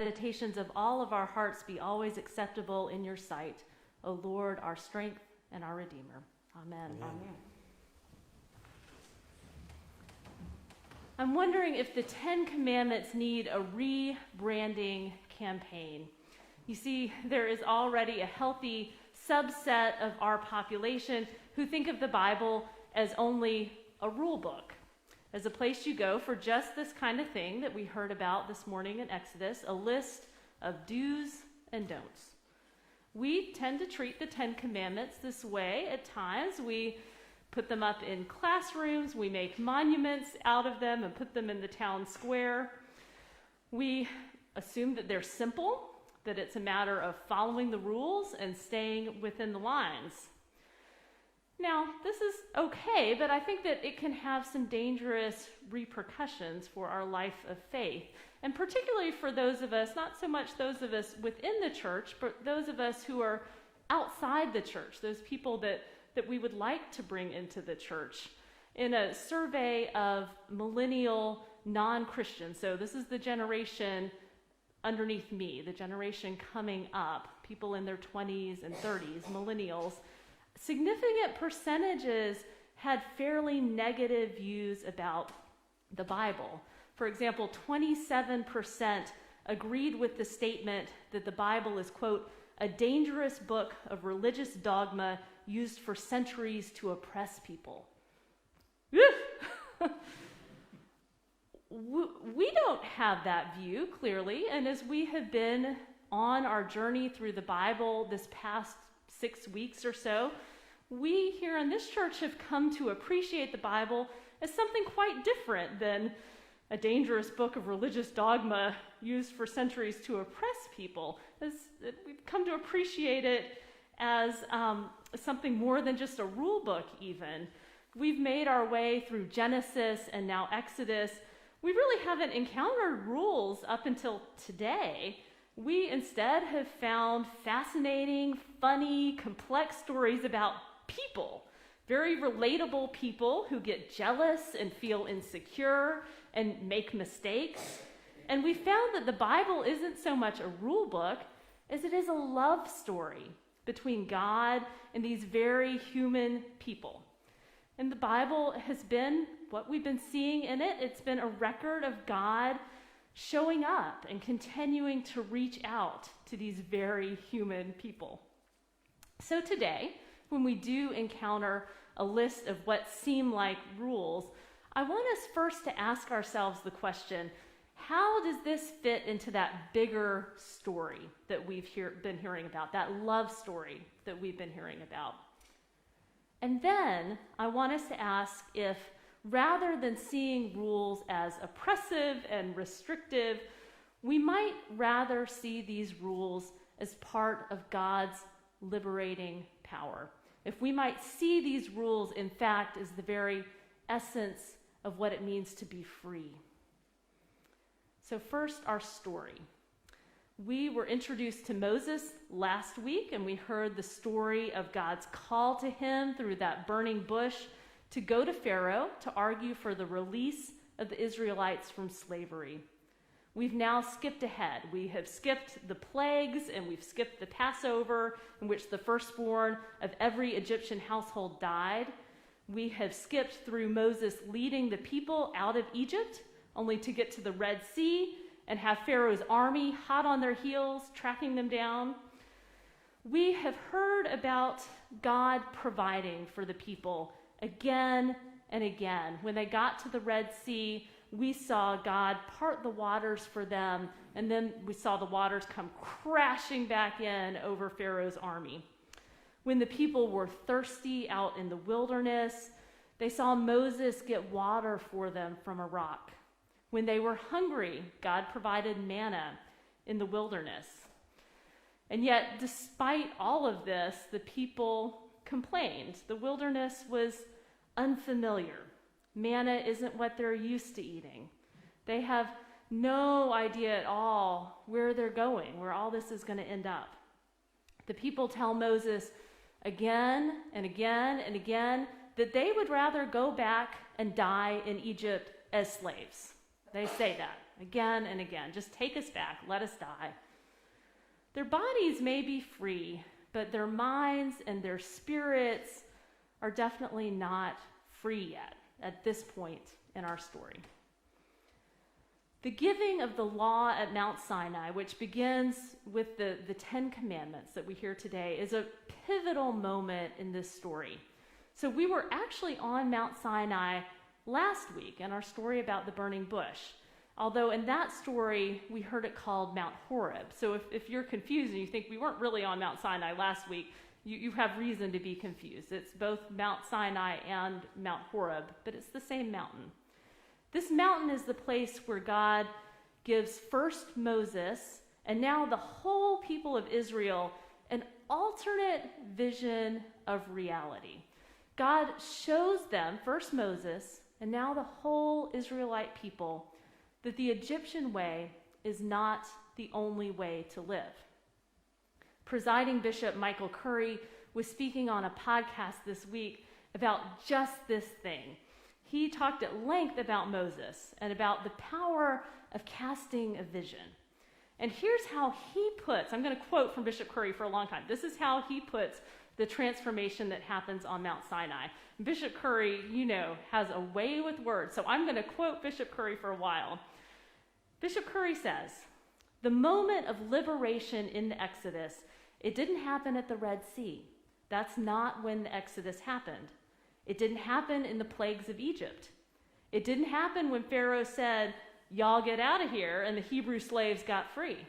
meditations of all of our hearts be always acceptable in your sight, O Lord, our strength and our Redeemer. Amen. Amen. I'm wondering if the Ten Commandments need a rebranding campaign. You see, there is already a healthy subset of our population who think of the Bible as only a rule book, as a place you go for just this kind of thing that we heard about this morning in Exodus, a list of do's and don'ts. We tend to treat the Ten Commandments this way at times. We put them up in classrooms, we make monuments out of them and put them in the town square. We assume that they're simple, that it's a matter of following the rules and staying within the lines. Now, this is okay, but I think that it can have some dangerous repercussions for our life of faith, and particularly for those of us, not so much those of us within the church, but those of us who are outside the church, those people that we would like to bring into the church. In a survey of millennial non-Christians, so this is the generation underneath me, the generation coming up, people in their 20s and 30s, millennials, significant percentages had fairly negative views about the Bible. For example, 27% agreed with the statement that the Bible is, quote, a dangerous book of religious dogma used for centuries to oppress people. We don't have that view, clearly, and as we have been on our journey through the Bible this past 6 weeks or so, we here in this church have come to appreciate the Bible as something quite different than a dangerous book of religious dogma used for centuries to oppress people. We've come to appreciate it as something more than just a rule book even. We've made our way through Genesis and now Exodus. We really haven't encountered rules up until today. We instead have found fascinating, funny, complex stories about people, very relatable people who get jealous and feel insecure and make mistakes. And we found that the Bible isn't so much a rule book as it is a love story between God and these very human people. And the Bible has been what we've been seeing in it. It's been a record of God showing up and continuing to reach out to these very human people. So today, when we do encounter a list of what seem like rules, I want us first to ask ourselves the question, how does this fit into that bigger story that we've been hearing about, that love story that we've been hearing about? And then I want us to ask if, rather than seeing rules as oppressive and restrictive, we might rather see these rules as part of God's liberating power. If we might see these rules, in fact, as the very essence of what it means to be free. So first, our story. We were introduced to Moses last week, and we heard the story of God's call to him through that burning bush to go to Pharaoh to argue for the release of the Israelites from slavery. We've now skipped ahead. We have skipped the plagues, and we've skipped the Passover, in which the firstborn of every Egyptian household died. We have skipped through Moses leading the people out of Egypt, only to get to the Red Sea and have Pharaoh's army hot on their heels, tracking them down. We have heard about God providing for the people again and again. When they got to the Red Sea, we saw God part the waters for them, and then we saw the waters come crashing back in over Pharaoh's army. When the people were thirsty out in the wilderness, they saw Moses get water for them from a rock. When they were hungry, God provided manna in the wilderness. And yet, despite all of this, the people complained. The wilderness was unfamiliar. Manna isn't what they're used to eating. They have no idea at all where they're going, where all this is going to end up. The people tell Moses again and again and again that they would rather go back and die in Egypt as slaves. They say that. again and again. Just take us back. Let us die. Their bodies may be free, but their minds and their spirits are definitely not free yet at this point in our story. The giving of the law at Mount Sinai, which begins with the Ten Commandments that we hear today, is a pivotal moment in this story. So we were actually on Mount Sinai last week in our story about the burning bush. Although in that story, we heard it called Mount Horeb. So if you're confused and you think we weren't really on Mount Sinai last week, you have reason to be confused. It's both Mount Sinai and Mount Horeb, but it's the same mountain. This mountain is the place where God gives first Moses and now the whole people of Israel an alternate vision of reality. God shows them, first Moses, and now the whole Israelite people, that the Egyptian way is not the only way to live. Presiding Bishop Michael Curry was speaking on a podcast this week about just this thing. He talked at length about Moses and about the power of casting a vision. And here's how he puts, I'm going to quote from Bishop Curry for a long time. This is how he puts the transformation that happens on Mount Sinai. Bishop Curry, has a way with words, so I'm going to quote Bishop Curry for a while. Bishop Curry says, "The moment of liberation in the Exodus, it didn't happen at the Red Sea. That's not when the Exodus happened. It didn't happen in the plagues of Egypt. It didn't happen when Pharaoh said, 'Y'all get out of here,' and the Hebrew slaves got free.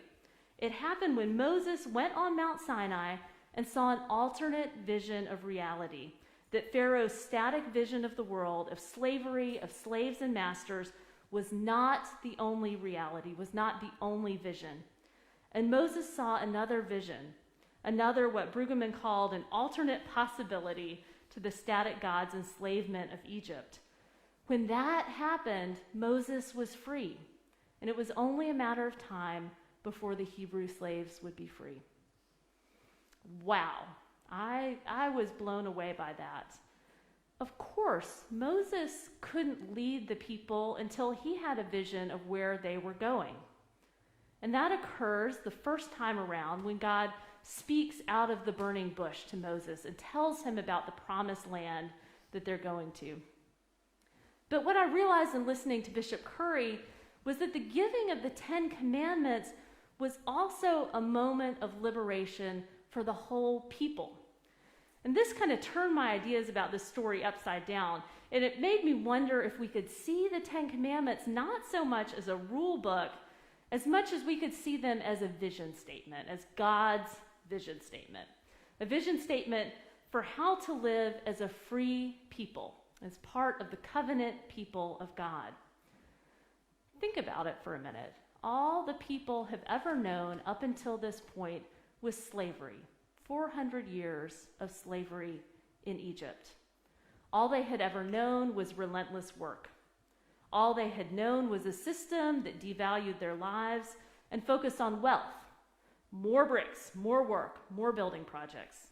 It happened when Moses went on Mount Sinai and saw an alternate vision of reality, that Pharaoh's static vision of the world, of slavery, of slaves and masters, was not the only reality, was not the only vision. And Moses saw another vision, another what Brueggemann called an alternate possibility to the static God's enslavement of Egypt. When that happened, Moses was free, and it was only a matter of time before the Hebrew slaves would be free." Wow, I was blown away by that. Of course, Moses couldn't lead the people until he had a vision of where they were going. And that occurs the first time around when God speaks out of the burning bush to Moses and tells him about the promised land that they're going to. But what I realized in listening to Bishop Curry was that the giving of the Ten Commandments was also a moment of liberation for the whole people. And this kind of turned my ideas about this story upside down. And it made me wonder if we could see the Ten Commandments not so much as a rule book, as much as we could see them as a vision statement, as God's vision statement. A vision statement for how to live as a free people, as part of the covenant people of God. Think about it for a minute. All the people have ever known up until this point was slavery. 400 years of slavery in Egypt. All they had ever known was relentless work. All they had known was a system that devalued their lives and focused on wealth. More bricks, more work, more building projects.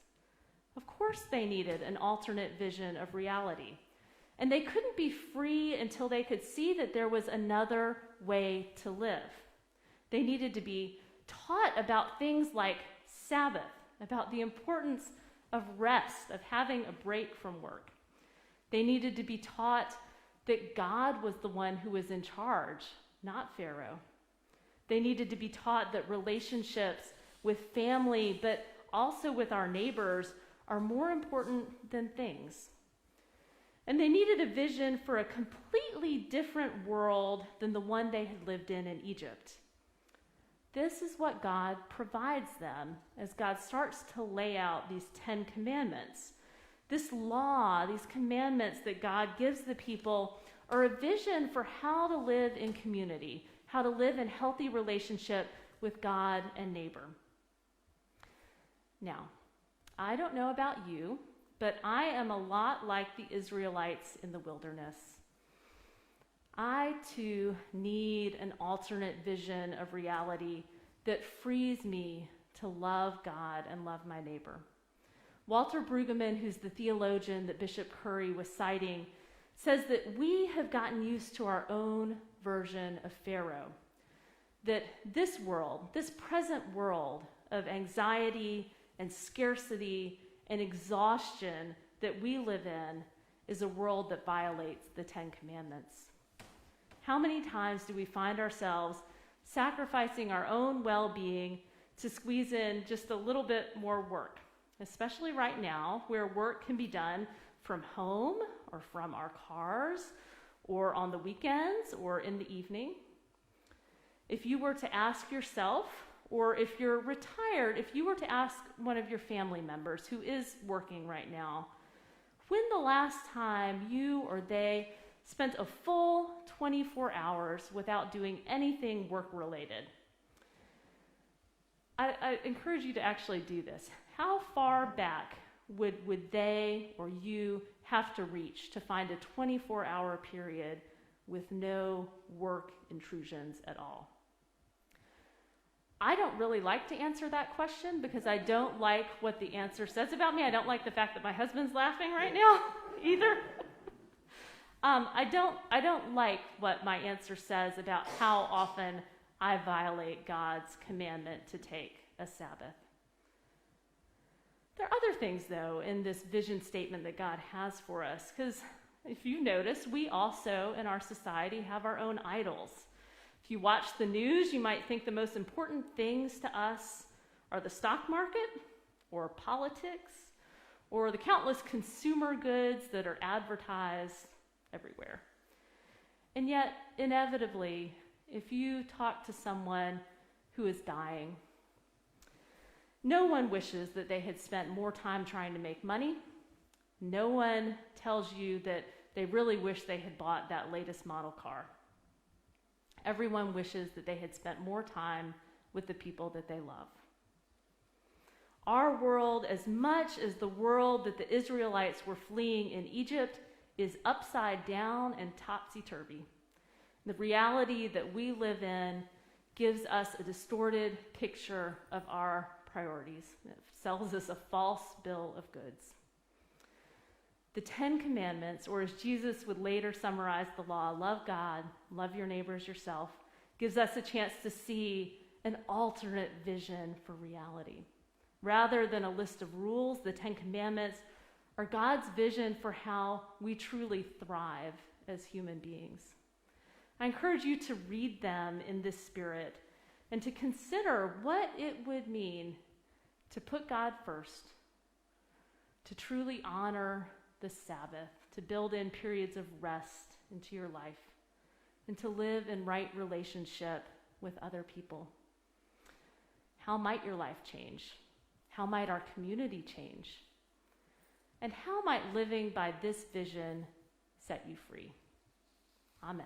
Of course they needed an alternate vision of reality. And they couldn't be free until they could see that there was another way to live. They needed to be taught about things like Sabbath, about the importance of rest, of having a break from work. They needed to be taught that God was the one who was in charge, not Pharaoh. They needed to be taught that relationships with family, but also with our neighbors, are more important than things. And they needed a vision for a completely different world than the one they had lived in Egypt. This is what God provides them as God starts to lay out these 10 commandments. This law, these commandments that God gives the people, are a vision for how to live in community, how to live in healthy relationship with God and neighbor. Now, I don't know about you, but I am a lot like the Israelites in the wilderness. I, too, need an alternate vision of reality that frees me to love God and love my neighbor. Walter Brueggemann, who's the theologian that Bishop Curry was citing, says that we have gotten used to our own version of Pharaoh. that this world, this present world of anxiety and scarcity and exhaustion that we live in is a world that violates the Ten Commandments. How many times do we find ourselves sacrificing our own well-being to squeeze in just a little bit more work, especially right now where work can be done from home or from our cars or on the weekends or in the evening? If you were to ask yourself, or if you're retired, if you were to ask one of your family members who is working right now, when the last time you or they spent a full 24 hours without doing anything work-related? I encourage you to actually do this. How far back would they or you have to reach to find a 24-hour period with no work intrusions at all? I don't really like to answer that question because I don't like what the answer says about me. I don't like the fact that my husband's laughing right now either. I don't like what my answer says about how often I violate God's commandment to take a Sabbath. There are other things, though, in this vision statement that God has for us, because if you notice, we also in our society have our own idols. If you watch the news, you might think the most important things to us are the stock market or politics or the countless consumer goods that are advertised everywhere. And yet, inevitably, if you talk to someone who is dying, no one wishes that they had spent more time trying to make money. No one tells you that they really wish they had bought that latest model car. Everyone wishes that they had spent more time with the people that they love. Our world, as much as the world that the Israelites were fleeing in Egypt, is upside down and topsy-turvy. The reality that we live in gives us a distorted picture of our priorities. It sells us a false bill of goods. The Ten Commandments, or as Jesus would later summarize the law, love God, love your neighbor as yourself, gives us a chance to see an alternate vision for reality. Rather than a list of rules, the Ten Commandments are God's vision for how we truly thrive as human beings. I encourage you to read them in this spirit and to consider what it would mean to put God first, to truly honor the Sabbath, to build in periods of rest into your life, and to live in right relationship with other people. How might your life change? How might our community change? And how might living by this vision set you free? Amen.